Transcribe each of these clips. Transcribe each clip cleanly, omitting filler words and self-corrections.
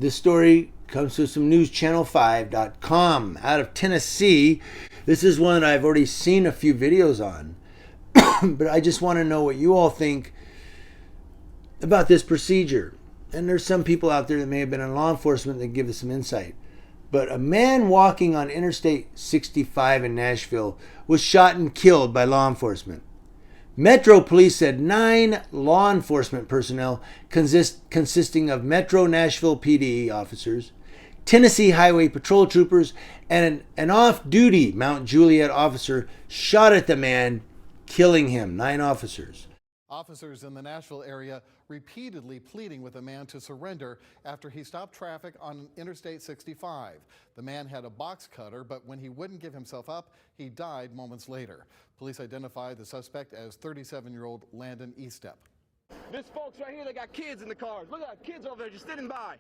This story comes to some newschannel5.com out of Tennessee. This is one that I've already seen a few videos on, but I just want to know what you all think about this procedure. And there's some people out there that may have been in law enforcement that give us some insight. But a man walking on Interstate 65 in Nashville was shot and killed by law enforcement. Metro Police said 9 law enforcement personnel consisting of Metro Nashville PD officers, Tennessee Highway Patrol troopers, and an off-duty Mount Juliet officer shot at the man, killing him. 9 officers. Officers in the Nashville area repeatedly pleading with a man to surrender after he stopped traffic on Interstate 65. The man had a box cutter, but when he wouldn't give himself up, he died moments later. Police identified the suspect as 37-year-old Landon Eastep. This folks right here, they got kids in the cars. Look at that, kids over there just sitting by.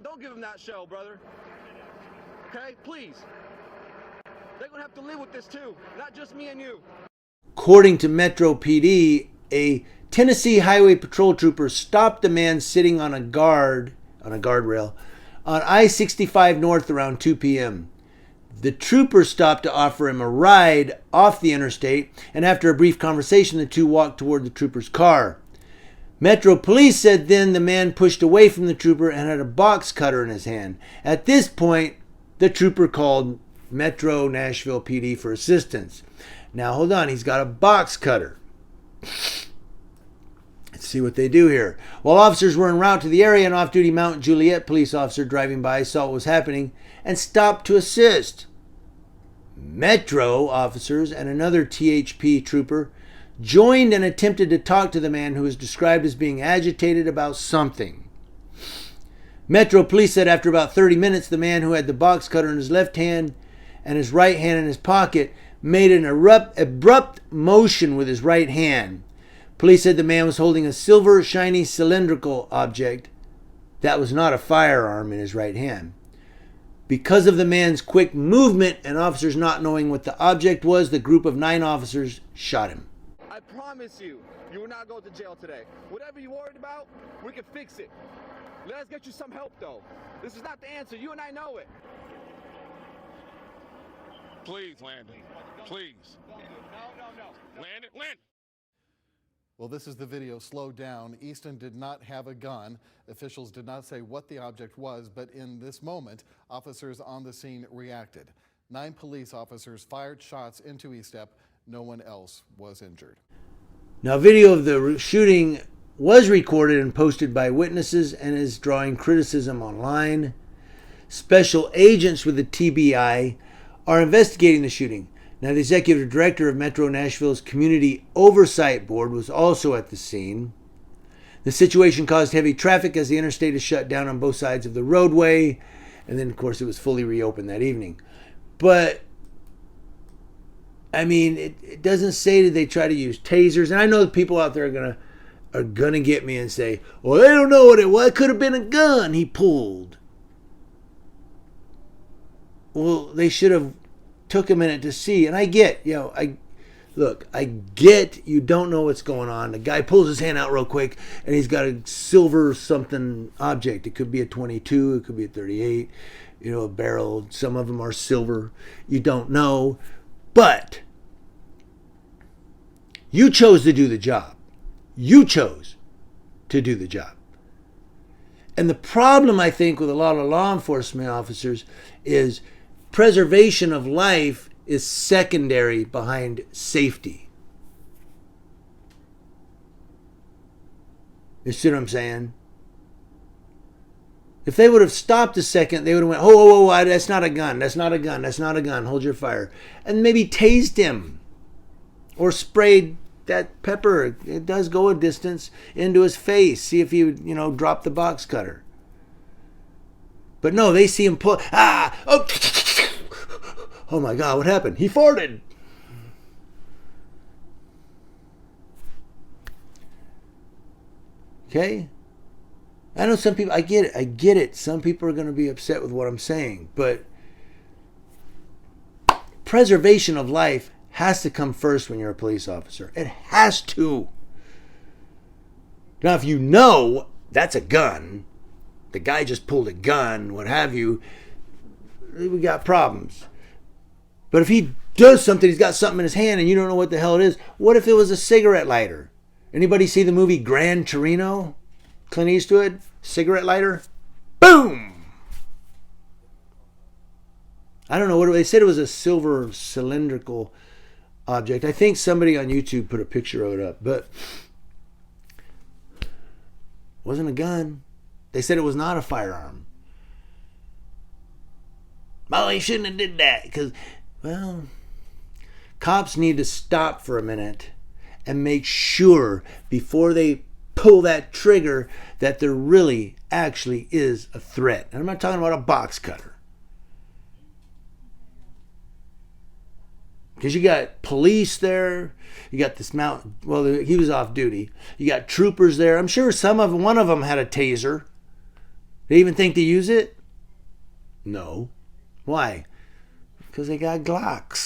Don't give them that show, brother. Okay, please. They're gonna have to live with this too, not just me and you. According to Metro PD, a Tennessee Highway Patrol trooper stopped a man sitting on a guardrail on I-65 North around 2 p.m. The trooper stopped to offer him a ride off the interstate, and after a brief conversation, the two walked toward the trooper's car. Metro Police said then the man pushed away from the trooper and had a box cutter in his hand. At this point, the trooper called Metro Nashville PD for assistance. Now, hold on. He's got a box cutter. Let's see what they do here. While officers were en route to the area, an off-duty Mount Juliet police officer driving by saw what was happening and stopped to assist. Metro officers and another THP trooper joined and attempted to talk to the man who was described as being agitated about something. Metro Police said after about 30 minutes, the man who had the box cutter in his left hand and his right hand in his pocket made an abrupt motion with his right hand. Police said the man was holding a silver, shiny, cylindrical object that was not a firearm in his right hand. Because of the man's quick movement and officers not knowing what the object was, the group of 9 officers shot him. I promise you, you will not go to jail today. Whatever you're worried about, we can fix it. Let us get you some help, though. This is not the answer. You and I know it. Please, Landon. Please. No. Landon. Well, this is the video slowed down. Easton did not have a gun. Officials did not say what the object was, but in this moment, officers on the scene reacted. 9 police officers fired shots into Eastep. No one else was injured. Now, video of the shooting was recorded and posted by witnesses and is drawing criticism online. Special agents with the TBI are investigating the shooting. Now, the executive director of Metro Nashville's Community Oversight Board was also at the scene. The situation caused heavy traffic as the interstate is shut down on both sides of the roadway. And then, of course, it was fully reopened that evening. But, I mean, it doesn't say that they try to use tasers. And I know the people out there are gonna get me and say, well, they don't know what it was. It could have been a gun he pulled. Well, they should have took a minute to see. And I get, I get you don't know what's going on. The guy pulls his hand out real quick and he's got a silver something object. It could be a 22, it could be a 38, a barrel. Some of them are silver. You don't know. But you chose to do the job. You chose to do the job. And the problem, I think, with a lot of law enforcement officers is preservation of life is secondary behind safety. You see what I'm saying? If they would have stopped a second, they would have went, oh, that's not a gun, that's not a gun, that's not a gun, hold your fire. And maybe tased him or sprayed that pepper. It does go a distance into his face. See if he would, drop the box cutter. But no, they see him pull, oh my God, what happened? He farted. Okay? I know some people, I get it. Some people are going to be upset with what I'm saying, but preservation of life has to come first when you're a police officer. It has to. Now, if you know that's a gun, the guy just pulled a gun, what have you, we got problems. But if he does something, he's got something in his hand and you don't know what the hell it is. What if it was a cigarette lighter? Anybody see the movie Gran Torino? Clint Eastwood? Cigarette lighter? Boom! I don't know what they said. It was a silver cylindrical object. I think somebody on YouTube put a picture of it up, but it wasn't a gun. They said it was not a firearm. Well, he shouldn't have did that because, well, cops need to stop for a minute and make sure before they pull that trigger that there really actually is a threat. And I'm not talking about a box cutter. Because you got police there, you got this well, he was off duty. You got troopers there. I'm sure one of them had a taser. They even think to use it? No. Why? Because they got Glocks.